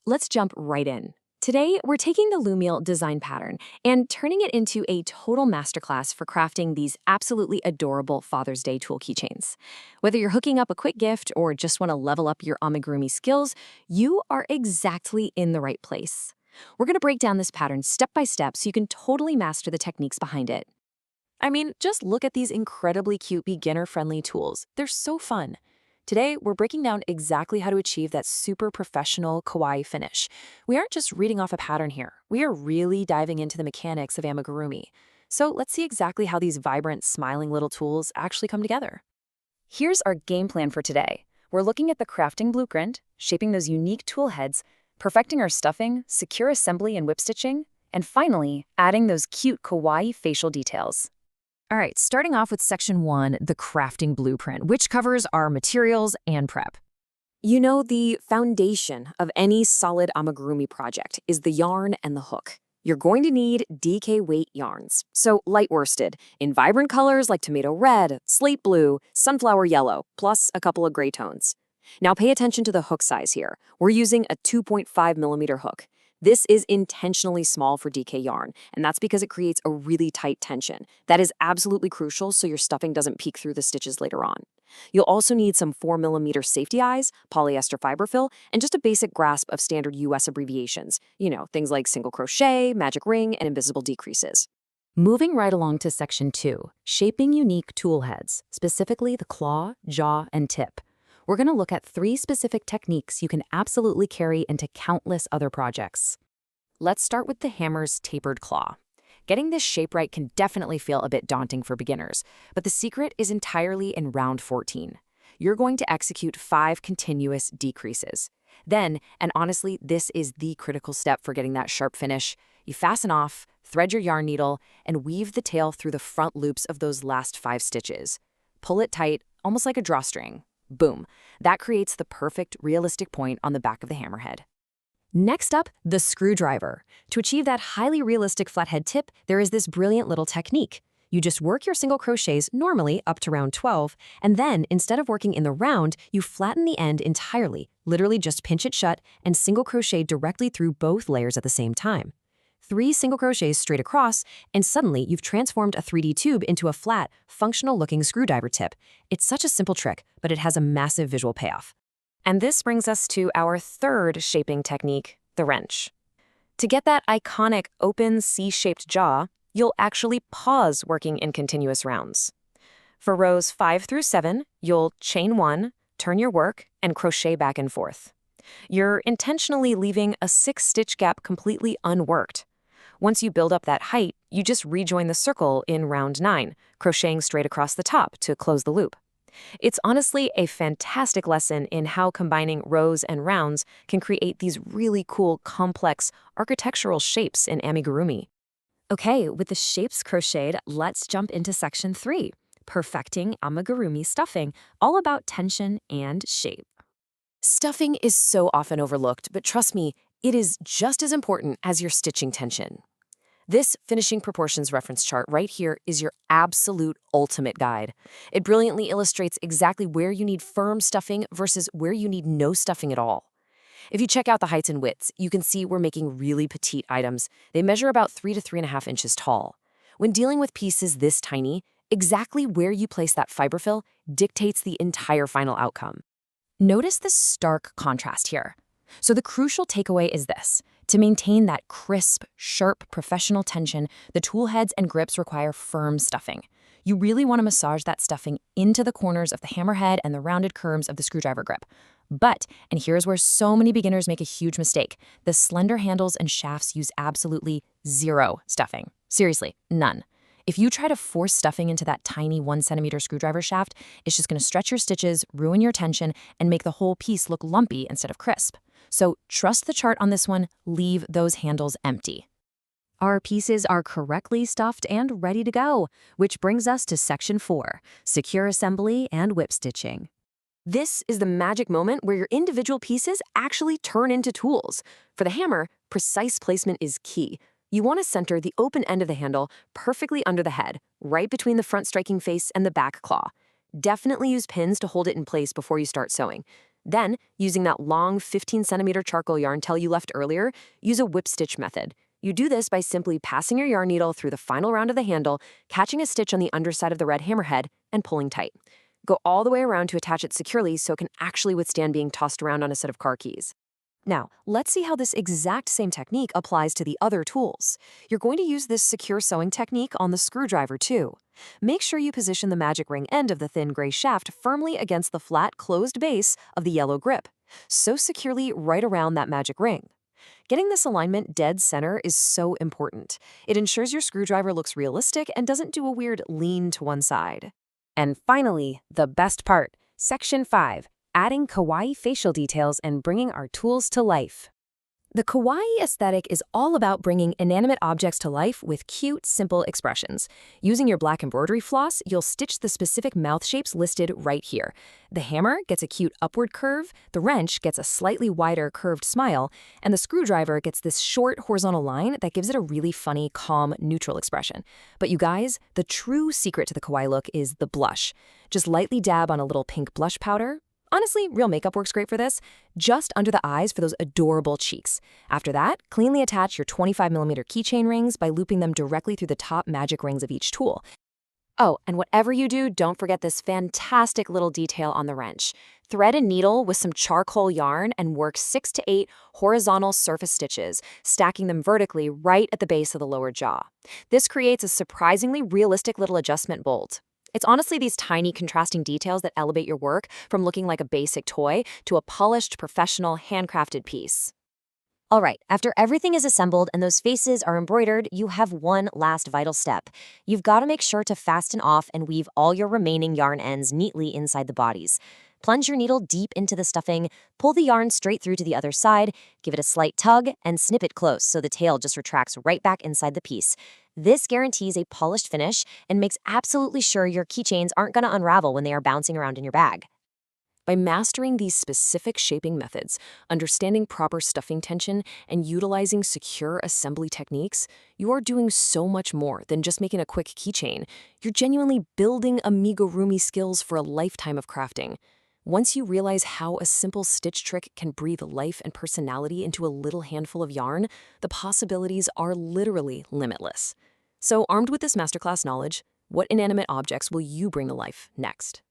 let's jump right in. Today, we're taking the Loomelle Design pattern and turning it into a total masterclass for crafting these absolutely adorable Father's Day tool keychains. Whether you're hooking up a quick gift or just want to level up your Amigurumi skills, you are exactly in the right place. We're going to break down this pattern step by step so you can totally master the techniques behind it. I mean, just look at these incredibly cute beginner-friendly tools. They're so fun. Today, we're breaking down exactly how to achieve that super professional kawaii finish. We aren't just reading off a pattern here. We are really diving into the mechanics of amigurumi. So let's see exactly how these vibrant, smiling little tools actually come together. Here's our game plan for today. We're looking at the crafting blueprint, shaping those unique tool heads, perfecting our stuffing, secure assembly and whip stitching, and finally, adding those cute kawaii facial details. All right, starting off with section 1, the crafting blueprint, which covers our materials and prep. You know, the foundation of any solid amigurumi project is the yarn and the hook. You're going to need DK weight yarns, so light worsted, in vibrant colors like tomato red, slate blue, sunflower yellow, plus a couple of gray tones. Now pay attention to the hook size here. We're using a 2.5mm hook. This is intentionally small for DK yarn, and that's because it creates a really tight tension. That is absolutely crucial so your stuffing doesn't peek through the stitches later on. You'll also need some 4mm safety eyes, polyester fiber fill, and just a basic grasp of standard US abbreviations. You know, things like single crochet, magic ring, and invisible decreases. Moving right along to section 2, shaping unique tool heads, specifically the claw, jaw, and tip. We're going to look at 3 specific techniques you can absolutely carry into countless other projects. Let's start with the hammer's tapered claw. Getting this shape right can definitely feel a bit daunting for beginners, but the secret is entirely in round 14. You're going to execute 5 continuous decreases. Then, and honestly, this is the critical step for getting that sharp finish, you fasten off, thread your yarn needle, and weave the tail through the front loops of those last 5 stitches. Pull it tight, almost like a drawstring. Boom. That creates the perfect, realistic point on the back of the hammerhead. Next up, the screwdriver. To achieve that highly realistic flathead tip, there is this brilliant little technique. You just work your single crochets normally up to round 12, and then, instead of working in the round, you flatten the end entirely, literally just pinch it shut and single crochet directly through both layers at the same time. 3 single crochets straight across, and suddenly you've transformed a 3D tube into a flat, functional-looking screwdriver tip. It's such a simple trick, but it has a massive visual payoff. And this brings us to our 3rd shaping technique, the wrench. To get that iconic open C-shaped jaw, you'll actually pause working in continuous rounds. For rows 5 through 7, you'll chain 1, turn your work, and crochet back and forth. You're intentionally leaving a 6-stitch gap completely unworked. Once you build up that height, you just rejoin the circle in round 9, crocheting straight across the top to close the loop. It's honestly a fantastic lesson in how combining rows and rounds can create these really cool, complex architectural shapes in amigurumi. Okay, with the shapes crocheted, let's jump into section 3, perfecting amigurumi stuffing, all about tension and shape. Stuffing is so often overlooked, but trust me, it is just as important as your stitching tension. This finishing proportions reference chart right here is your absolute ultimate guide. It brilliantly illustrates exactly where you need firm stuffing versus where you need no stuffing at all. If you check out the heights and widths, you can see we're making really petite items. They measure about 3 to 3.5 inches tall. When dealing with pieces this tiny, exactly where you place that fiber fill dictates the entire final outcome. Notice the stark contrast here. So the crucial takeaway is this. To maintain that crisp, sharp, professional tension, the tool heads and grips require firm stuffing. You really want to massage that stuffing into the corners of the hammerhead and the rounded curves of the screwdriver grip. But, and here's where so many beginners make a huge mistake, the slender handles and shafts use absolutely 0 stuffing. Seriously, none. If you try to force stuffing into that tiny 1cm screwdriver shaft, it's just going to stretch your stitches, ruin your tension, and make the whole piece look lumpy instead of crisp. So trust the chart on this one, leave those handles empty. Our pieces are correctly stuffed and ready to go, which brings us to section 4, secure assembly and whip stitching. This is the magic moment where your individual pieces actually turn into tools. For the hammer, precise placement is key. You want to center the open end of the handle perfectly under the head, right between the front striking face and the back claw. Definitely use pins to hold it in place before you start sewing. Then, using that long 15-centimeter charcoal yarn tail you left earlier, use a whip stitch method. You do this by simply passing your yarn needle through the final round of the handle, catching a stitch on the underside of the red hammerhead, and pulling tight. Go all the way around to attach it securely so it can actually withstand being tossed around on a set of car keys. Now, let's see how this exact same technique applies to the other tools. You're going to use this secure sewing technique on the screwdriver too. Make sure you position the magic ring end of the thin gray shaft firmly against the flat, closed base of the yellow grip. Sew securely right around that magic ring. Getting this alignment dead center is so important. It ensures your screwdriver looks realistic and doesn't do a weird lean to one side. And finally, the best part, Section 5, adding kawaii facial details and bringing our tools to life. The kawaii aesthetic is all about bringing inanimate objects to life with cute, simple expressions. Using your black embroidery floss, you'll stitch the specific mouth shapes listed right here. The hammer gets a cute upward curve, the wrench gets a slightly wider curved smile, and the screwdriver gets this short horizontal line that gives it a really funny, calm, neutral expression. But you guys, the true secret to the kawaii look is the blush. Just lightly dab on a little pink blush powder. Honestly, real makeup works great for this, just under the eyes for those adorable cheeks. After that, cleanly attach your 25mm keychain rings by looping them directly through the top magic rings of each tool. Oh, and whatever you do, don't forget this fantastic little detail on the wrench. Thread a needle with some charcoal yarn and work 6 to 8 horizontal surface stitches, stacking them vertically right at the base of the lower jaw. This creates a surprisingly realistic little adjustment bolt. It's honestly these tiny contrasting details that elevate your work from looking like a basic toy to a polished, professional, handcrafted piece. All right, after everything is assembled and those faces are embroidered, you have one last vital step. You've got to make sure to fasten off and weave all your remaining yarn ends neatly inside the bodies. Plunge your needle deep into the stuffing, pull the yarn straight through to the other side, give it a slight tug, and snip it close so the tail just retracts right back inside the piece. This guarantees a polished finish and makes absolutely sure your keychains aren't going to unravel when they are bouncing around in your bag. By mastering these specific shaping methods, understanding proper stuffing tension, and utilizing secure assembly techniques, you are doing so much more than just making a quick keychain. You're genuinely building Amigurumi skills for a lifetime of crafting. Once you realize how a simple stitch trick can breathe life and personality into a little handful of yarn, the possibilities are literally limitless. So, armed with this masterclass knowledge, what inanimate objects will you bring to life next?